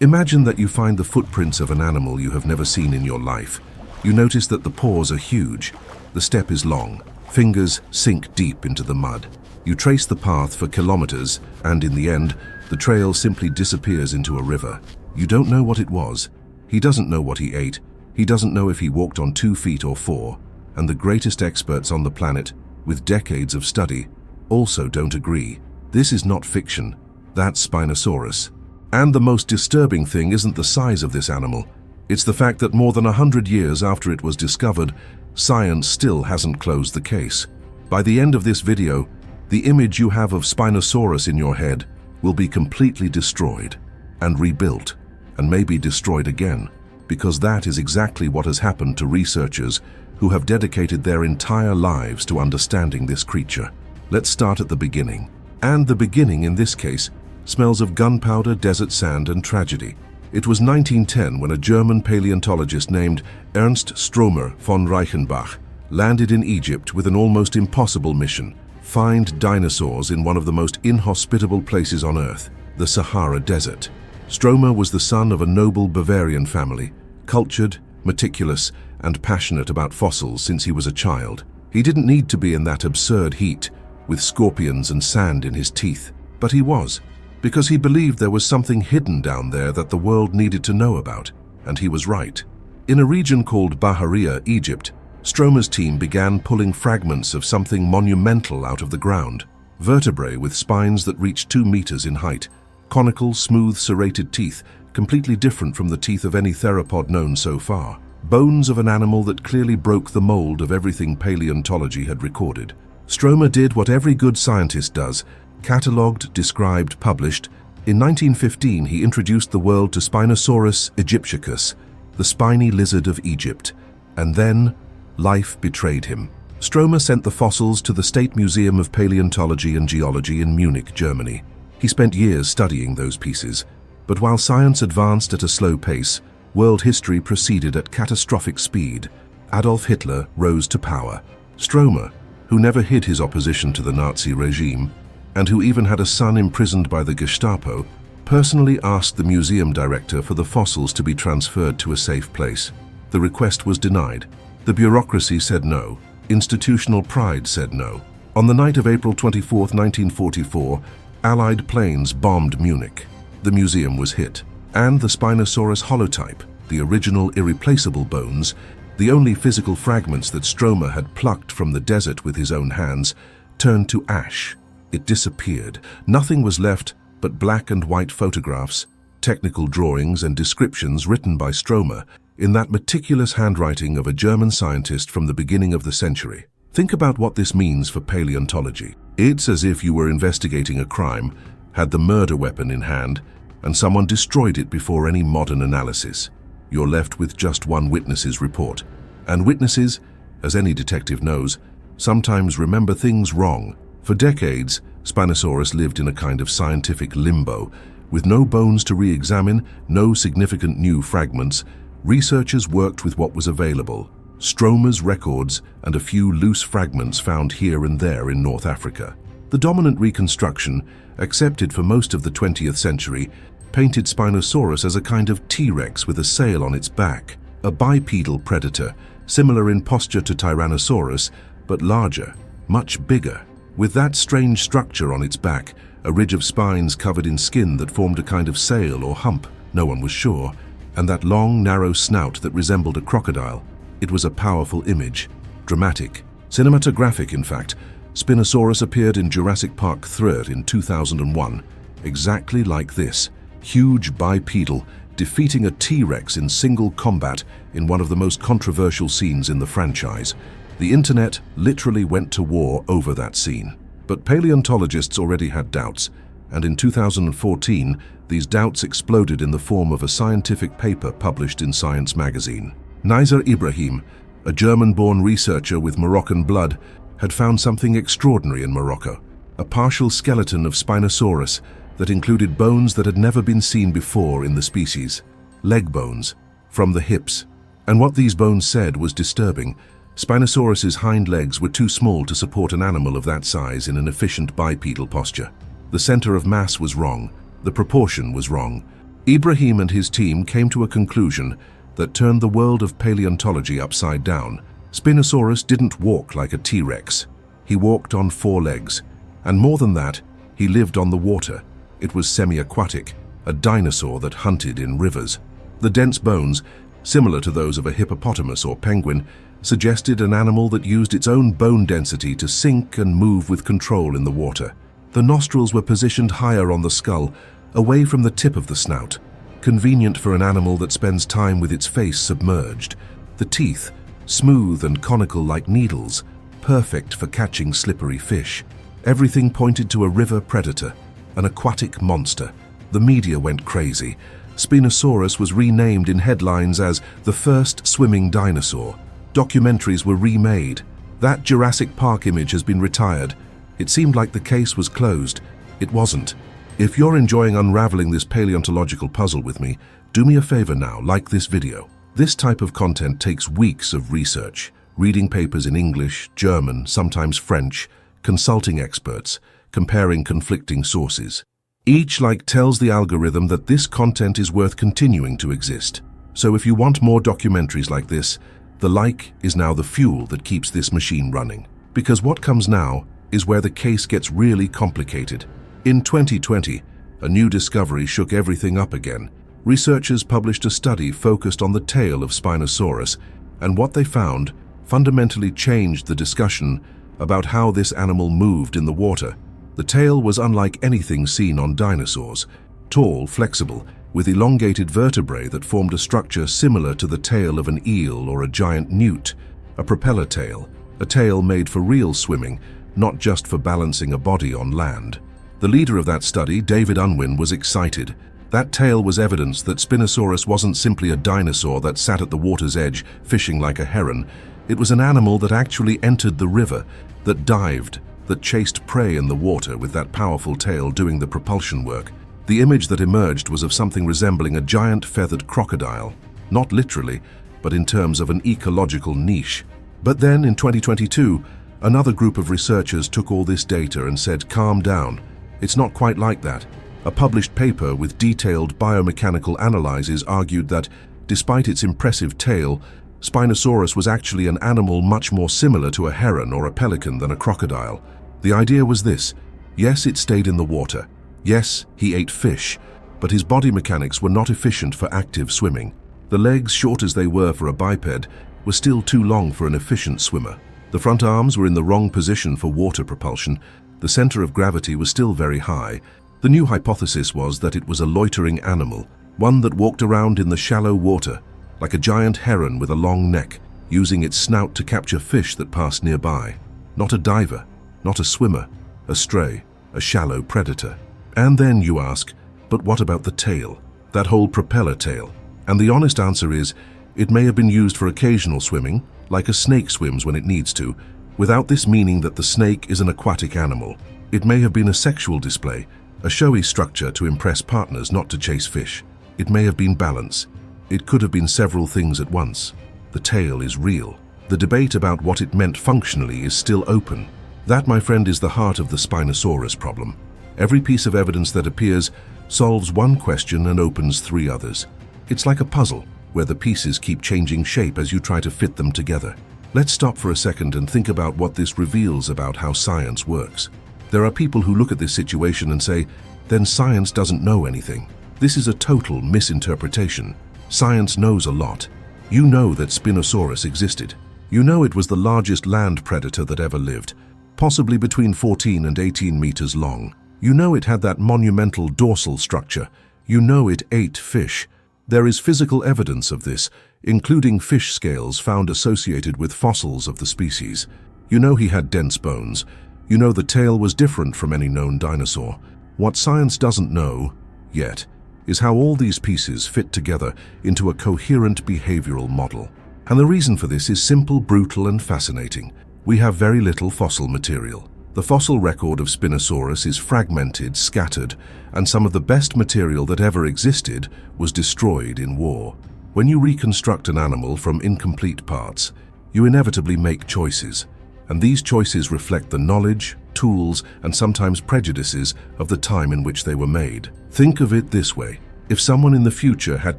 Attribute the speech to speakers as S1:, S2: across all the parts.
S1: Imagine that you find the footprints of an animal you have never seen in your life. You notice that the paws are huge, the step is long, fingers sink deep into the mud. You trace the path for kilometers, and in the end, the trail simply disappears into a river. You don't know what it was. He doesn't know what he ate. He doesn't know if he walked on 2 feet or 4. And the greatest experts on the planet, with decades of study, also don't agree. This is not fiction. That's Spinosaurus. And the most disturbing thing isn't the size of this animal. It's the fact that more than 100 years after it was discovered, science still hasn't closed the case. By the end of this video, the image you have of Spinosaurus in your head will be completely destroyed and rebuilt, and maybe destroyed again, because that is exactly what has happened to researchers who have dedicated their entire lives to understanding this creature. Let's start at the beginning. And the beginning, in this case, smells of gunpowder, desert sand, and tragedy. It was 1910 when a German paleontologist named Ernst Stromer von Reichenbach landed in Egypt with an almost impossible mission: find dinosaurs in one of the most inhospitable places on Earth, the Sahara Desert. Stromer was the son of a noble Bavarian family, cultured, meticulous, and passionate about fossils since he was a child. He didn't need to be in that absurd heat, with scorpions and sand in his teeth, but he was, because he believed there was something hidden down there that the world needed to know about, and he was right. In a region called Bahariya, Egypt, Stromer's team began pulling fragments of something monumental out of the ground. Vertebrae with spines that reached 2 meters in height, conical, smooth, serrated teeth, completely different from the teeth of any theropod known so far. Bones of an animal that clearly broke the mold of everything paleontology had recorded. Stromer did what every good scientist does: catalogued, described, published. In 1915, he introduced the world to Spinosaurus aegyptiacus, the spiny lizard of Egypt. And then, life betrayed him. Stromer sent the fossils to the State Museum of Paleontology and Geology in Munich, Germany. He spent years studying those pieces, but while science advanced at a slow pace, world history proceeded at catastrophic speed. Adolf Hitler rose to power. Stromer, who never hid his opposition to the Nazi regime, and who even had a son imprisoned by the Gestapo, personally asked the museum director for the fossils to be transferred to a safe place. The request was denied. The bureaucracy said no. Institutional pride said no. On the night of April 24, 1944, Allied planes bombed Munich. The museum was hit, and the Spinosaurus holotype, the original irreplaceable bones, the only physical fragments that Stromer had plucked from the desert with his own hands, turned to ash. It disappeared. Nothing was left but black and white photographs, technical drawings, and descriptions written by Stromer in that meticulous handwriting of a German scientist from the beginning of the century. Think about what this means for paleontology. It's as if you were investigating a crime, had the murder weapon in hand, and someone destroyed it before any modern analysis. You're left with just one witness's report. And witnesses, as any detective knows, sometimes remember things wrong. For decades, Spinosaurus lived in a kind of scientific limbo. With no bones to re-examine, no significant new fragments, researchers worked with what was available: Stromer's records and a few loose fragments found here and there in North Africa. The dominant reconstruction, accepted for most of the 20th century, painted Spinosaurus as a kind of T-Rex with a sail on its back, a bipedal predator, similar in posture to Tyrannosaurus, but larger, much bigger. With that strange structure on its back, a ridge of spines covered in skin that formed a kind of sail or hump, no one was sure, and that long, narrow snout that resembled a crocodile. It was a powerful image, dramatic, cinematographic in fact. Spinosaurus appeared in Jurassic Park 3 in 2001, exactly like this, huge bipedal, defeating a T-Rex in single combat in one of the most controversial scenes in the franchise. The internet literally went to war over that scene. But paleontologists already had doubts, and in 2014, these doubts exploded in the form of a scientific paper published in Science magazine. Nizar Ibrahim, a German-born researcher with Moroccan blood, had found something extraordinary in Morocco, a partial skeleton of Spinosaurus that included bones that had never been seen before in the species, leg bones, from the hips. And what these bones said was disturbing. Spinosaurus's hind legs were too small to support an animal of that size in an efficient bipedal posture. The center of mass was wrong, the proportion was wrong, Ibrahim and his team came to a conclusion that turned the world of paleontology upside down. Spinosaurus didn't walk like a T-Rex. He walked on 4 legs, and more than that, he lived on the water. It was semi-aquatic, a dinosaur that hunted in rivers. The dense bones, similar to those of a hippopotamus or penguin, suggested an animal that used its own bone density to sink and move with control in the water. The nostrils were positioned higher on the skull, away from the tip of the snout, convenient for an animal that spends time with its face submerged. The teeth, smooth and conical like needles, perfect for catching slippery fish. Everything pointed to a river predator, an aquatic monster. The media went crazy. Spinosaurus was renamed in headlines as the first swimming dinosaur. Documentaries were remade. That Jurassic Park image has been retired. It seemed like the case was closed. It wasn't. If you're enjoying unraveling this paleontological puzzle with me, do me a favor now, like this video. This type of content takes weeks of research, reading papers in English, German, sometimes French, consulting experts, comparing conflicting sources. Each tells the algorithm that this content is worth continuing to exist. So if you want more documentaries like this, the like is now the fuel that keeps this machine running. Because what comes now is where the case gets really complicated. In 2020, a new discovery shook everything up again. Researchers published a study focused on the tail of Spinosaurus, and what they found fundamentally changed the discussion about how this animal moved in the water. The tail was unlike anything seen on dinosaurs. Tall, flexible, with elongated vertebrae that formed a structure similar to the tail of an eel or a giant newt. A propeller tail, a tail made for real swimming, not just for balancing a body on land. The leader of that study, David Unwin, was excited. That tail was evidence that Spinosaurus wasn't simply a dinosaur that sat at the water's edge, fishing like a heron. It was an animal that actually entered the river, that dived, that chased prey in the water with that powerful tail doing the propulsion work. The image that emerged was of something resembling a giant feathered crocodile, not literally, but in terms of an ecological niche. But then, in 2022, another group of researchers took all this data and said, calm down, it's not quite like that. A published paper with detailed biomechanical analyses argued that, despite its impressive tail, Spinosaurus was actually an animal much more similar to a heron or a pelican than a crocodile. The idea was this: yes, it stayed in the water. Yes, he ate fish, but his body mechanics were not efficient for active swimming. The legs, short as they were for a biped, were still too long for an efficient swimmer. The front arms were in the wrong position for water propulsion. The center of gravity was still very high. The new hypothesis was that it was a loitering animal, one that walked around in the shallow water, like a giant heron with a long neck, using its snout to capture fish that passed nearby. Not a diver, not a swimmer, a stray, a shallow predator. And then you ask, but what about the tail? That whole propeller tail? And the honest answer is, it may have been used for occasional swimming, like a snake swims when it needs to, without this meaning that the snake is an aquatic animal. It may have been a sexual display, a showy structure to impress partners, not to chase fish. It may have been balance. It could have been several things at once. The tail is real. The debate about what it meant functionally is still open. That, my friend, is the heart of the Spinosaurus problem. Every piece of evidence that appears solves one question and opens 3 others. It's like a puzzle, where the pieces keep changing shape as you try to fit them together. Let's stop for a second and think about what this reveals about how science works. There are people who look at this situation and say, then science doesn't know anything. This is a total misinterpretation. Science knows a lot. You know that Spinosaurus existed. You know it was the largest land predator that ever lived, possibly between 14 and 18 meters long. You know it had that monumental dorsal structure. You know it ate fish. There is physical evidence of this, including fish scales found associated with fossils of the species. You know he had dense bones. You know the tail was different from any known dinosaur. What science doesn't know, yet, is how all these pieces fit together into a coherent behavioral model. And the reason for this is simple, brutal, and fascinating. We have very little fossil material. The fossil record of Spinosaurus is fragmented, scattered, and some of the best material that ever existed was destroyed in war. When you reconstruct an animal from incomplete parts, you inevitably make choices, and these choices reflect the knowledge, tools, and sometimes prejudices of the time in which they were made. Think of it this way. If someone in the future had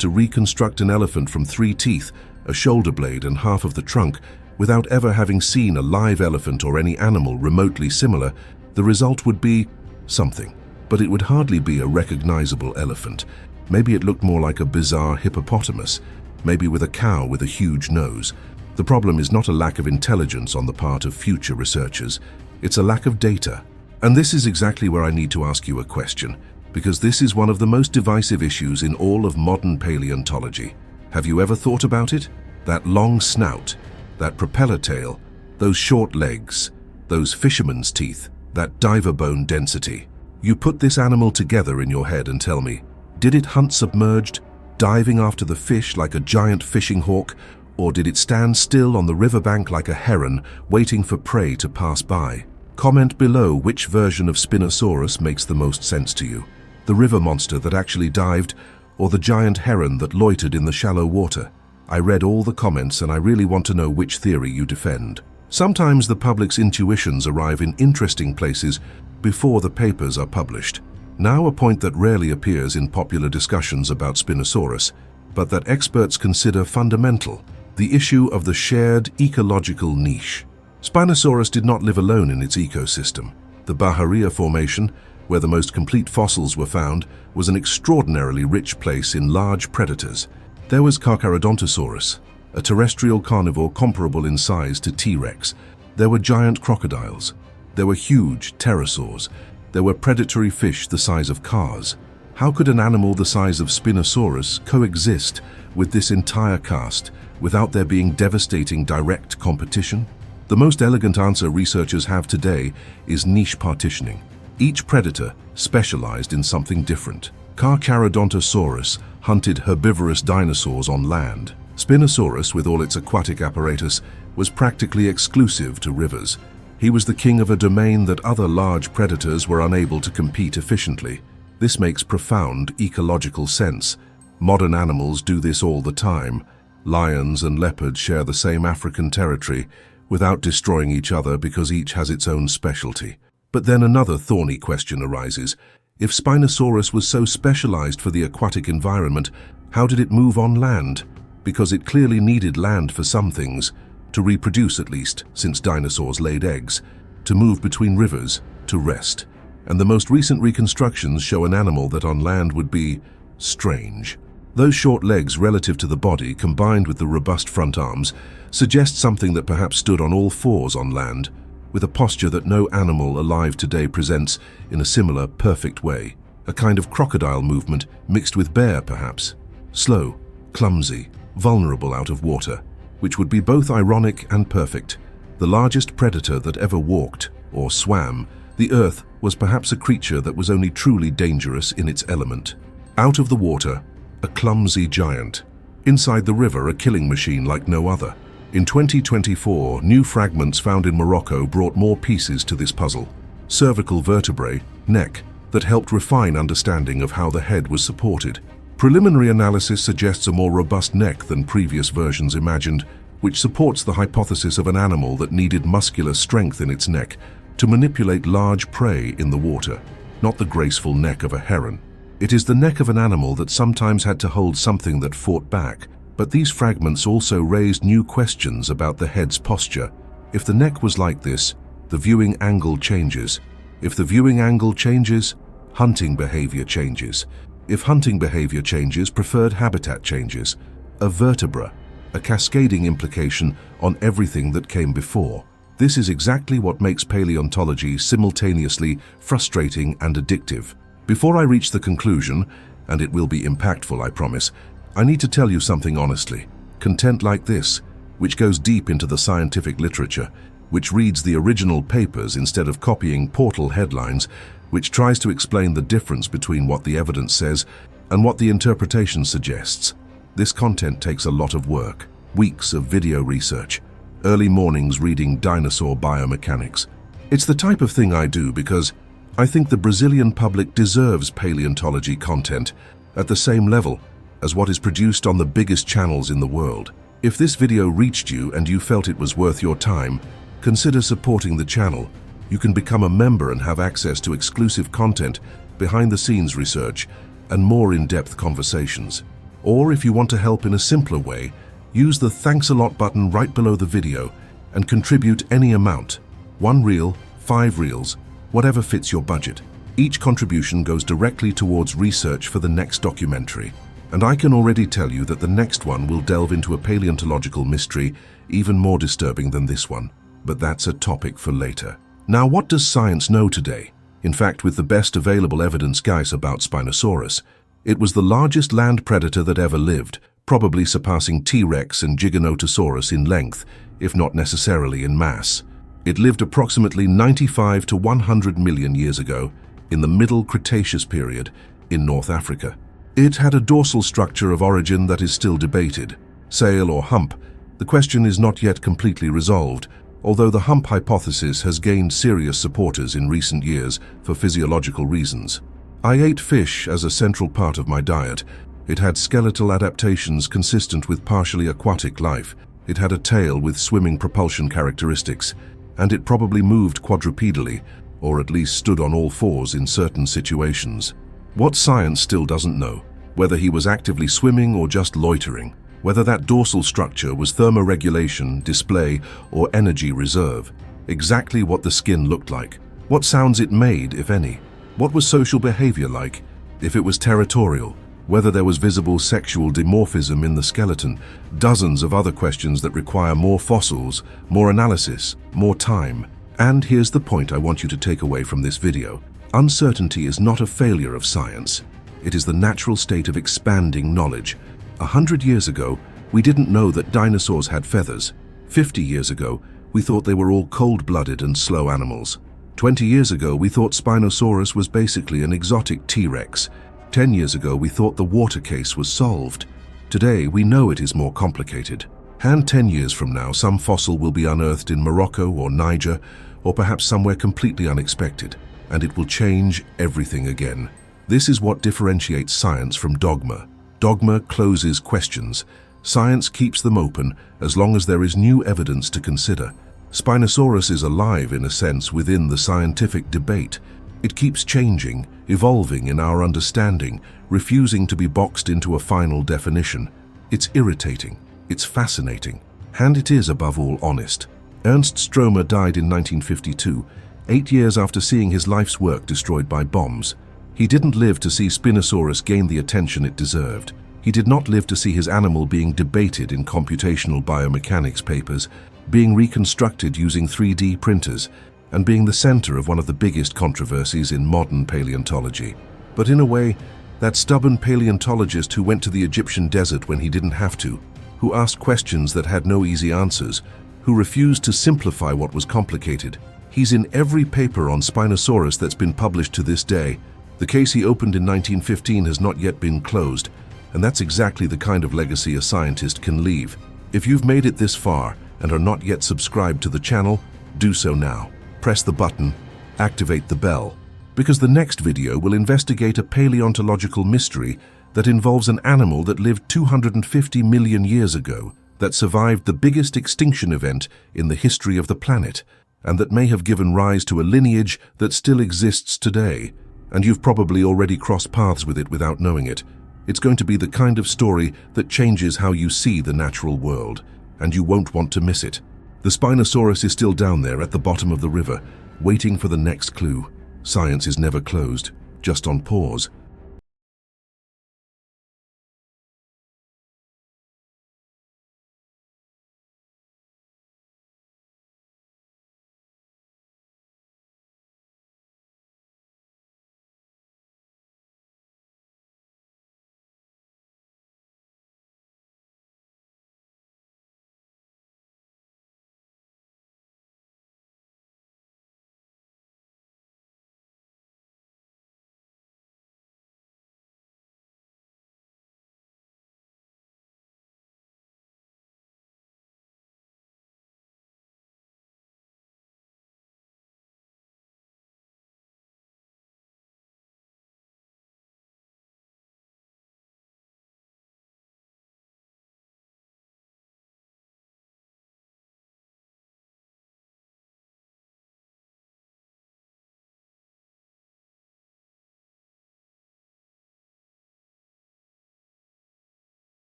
S1: to reconstruct an elephant from 3 teeth, a shoulder blade and half of the trunk, without ever having seen a live elephant or any animal remotely similar, the result would be something. But it would hardly be a recognizable elephant. Maybe it looked more like a bizarre hippopotamus, maybe with a cow with a huge nose. The problem is not a lack of intelligence on the part of future researchers, it's a lack of data. And this is exactly where I need to ask you a question, because this is one of the most divisive issues in all of modern paleontology. Have you ever thought about it? That long snout, that propeller tail, those short legs, those fisherman's teeth, that diver bone density. You put this animal together in your head and tell me, did it hunt submerged, diving after the fish like a giant fishing hawk, or did it stand still on the riverbank like a heron, waiting for prey to pass by? Comment below which version of Spinosaurus makes the most sense to you. The river monster that actually dived, or the giant heron that loitered in the shallow water? I read all the comments and I really want to know which theory you defend. Sometimes the public's intuitions arrive in interesting places before the papers are published. Now a point that rarely appears in popular discussions about Spinosaurus, but that experts consider fundamental, the issue of the shared ecological niche. Spinosaurus did not live alone in its ecosystem. The Bahariya Formation, where the most complete fossils were found, was an extraordinarily rich place in large predators. There was Carcharodontosaurus, a terrestrial carnivore comparable in size to T-Rex. There were giant crocodiles. There were huge pterosaurs. There were predatory fish the size of cars. How could an animal the size of Spinosaurus coexist with this entire cast without there being devastating direct competition? The most elegant answer researchers have today is niche partitioning. Each predator specialized in something different. Carcharodontosaurus hunted herbivorous dinosaurs on land. Spinosaurus, with all its aquatic apparatus, was practically exclusive to rivers. He was the king of a domain that other large predators were unable to compete efficiently. This makes profound ecological sense. Modern animals do this all the time. Lions and leopards share the same African territory without destroying each other because each has its own specialty. But then another thorny question arises. If Spinosaurus was so specialized for the aquatic environment, how did it move on land? Because it clearly needed land for some things, to reproduce at least, since dinosaurs laid eggs, to move between rivers, to rest. And the most recent reconstructions show an animal that on land would be strange. Those short legs relative to the body, combined with the robust front arms, suggest something that perhaps stood on all fours on land, with a posture that no animal alive today presents in a similar, perfect way. A kind of crocodile movement mixed with bear, perhaps. Slow, clumsy, vulnerable out of water, which would be both ironic and perfect. The largest predator that ever walked, or swam, the earth was perhaps a creature that was only truly dangerous in its element. Out of the water, a clumsy giant. Inside the river, a killing machine like no other. In 2024, new fragments found in Morocco brought more pieces to this puzzle. Cervical vertebrae, neck, that helped refine understanding of how the head was supported. Preliminary analysis suggests a more robust neck than previous versions imagined, which supports the hypothesis of an animal that needed muscular strength in its neck to manipulate large prey in the water, not the graceful neck of a heron. It is the neck of an animal that sometimes had to hold something that fought back. But these fragments also raised new questions about the head's posture. If the neck was like this, the viewing angle changes. If the viewing angle changes, hunting behavior changes. If hunting behavior changes, preferred habitat changes. A vertebra, a cascading implication on everything that came before. This is exactly what makes paleontology simultaneously frustrating and addictive. Before I reach the conclusion, and it will be impactful, I promise, I need to tell you something honestly. Content like this, which goes deep into the scientific literature, which reads the original papers instead of copying portal headlines, which tries to explain the difference between what the evidence says and what the interpretation suggests. This content takes a lot of work, weeks of video research, early mornings reading dinosaur biomechanics. It's the type of thing I do because I think the Brazilian public deserves paleontology content at the same level as what is produced on the biggest channels in the world. If this video reached you and you felt it was worth your time, consider supporting the channel. You can become a member and have access to exclusive content, behind-the-scenes research, and more in-depth conversations. Or if you want to help in a simpler way, use the Thanks a Lot button right below the video and contribute any amount. 1 reel, 5 reels, whatever fits your budget. Each contribution goes directly towards research for the next documentary. And I can already tell you that the next one will delve into a paleontological mystery even more disturbing than this one. But that's a topic for later. Now, what does science know today? In fact, with the best available evidence, guys, about Spinosaurus, it was the largest land predator that ever lived, probably surpassing T-Rex and Giganotosaurus in length, if not necessarily in mass. It lived approximately 95 to 100 million years ago, in the Middle Cretaceous period, in North Africa. It had a dorsal structure of origin that is still debated. Sail or hump, the question is not yet completely resolved, although the hump hypothesis has gained serious supporters in recent years for physiological reasons. I ate fish as a central part of my diet. It had skeletal adaptations consistent with partially aquatic life. It had a tail with swimming propulsion characteristics, and it probably moved quadrupedally, or at least stood on all fours in certain situations. What science still doesn't know, whether he was actively swimming or just loitering, whether that dorsal structure was thermoregulation, display, or energy reserve, exactly what the skin looked like, what sounds it made, if any, what was social behavior like, if it was territorial, whether there was visible sexual dimorphism in the skeleton, dozens of other questions that require more fossils, more analysis, more time. And here's the point I want you to take away from this video. Uncertainty is not a failure of science. It is the natural state of expanding knowledge. 100 years ago, we didn't know that dinosaurs had feathers. 50 years ago, we thought they were all cold-blooded and slow animals. 20 years ago, we thought Spinosaurus was basically an exotic T-Rex. 10 years ago, we thought the water case was solved. Today, we know it is more complicated. And 10 years from now, some fossil will be unearthed in Morocco or Niger, or perhaps somewhere completely unexpected, and it will change everything again. This is what differentiates science from dogma. Dogma closes questions. Science keeps them open as long as there is new evidence to consider. Spinosaurus is alive, in a sense, within the scientific debate. It keeps changing, evolving in our understanding, refusing to be boxed into a final definition. It's irritating, it's fascinating, and it is, above all, honest. Ernst Stromer died in 1952, 8 years after seeing his life's work destroyed by bombs. He didn't live to see Spinosaurus gain the attention it deserved. He did not live to see his animal being debated in computational biomechanics papers, being reconstructed using 3D printers, and being the center of one of the biggest controversies in modern paleontology. But in a way, that stubborn paleontologist who went to the Egyptian desert when he didn't have to, who asked questions that had no easy answers, who refused to simplify what was complicated. He's in every paper on Spinosaurus that's been published to this day. The case he opened in 1915 has not yet been closed, and that's exactly the kind of legacy a scientist can leave. If you've made it this far and are not yet subscribed to the channel, do so now. Press the button, activate the bell, because the next video will investigate a paleontological mystery that involves an animal that lived 250 million years ago, that survived the biggest extinction event in the history of the planet, and that may have given rise to a lineage that still exists today. And you've probably already crossed paths with it without knowing it. It's going to be the kind of story that changes how you see the natural world, and you won't want to miss it. The Spinosaurus is still down there at the bottom of the river, waiting for the next clue. Science is never closed, just on pause.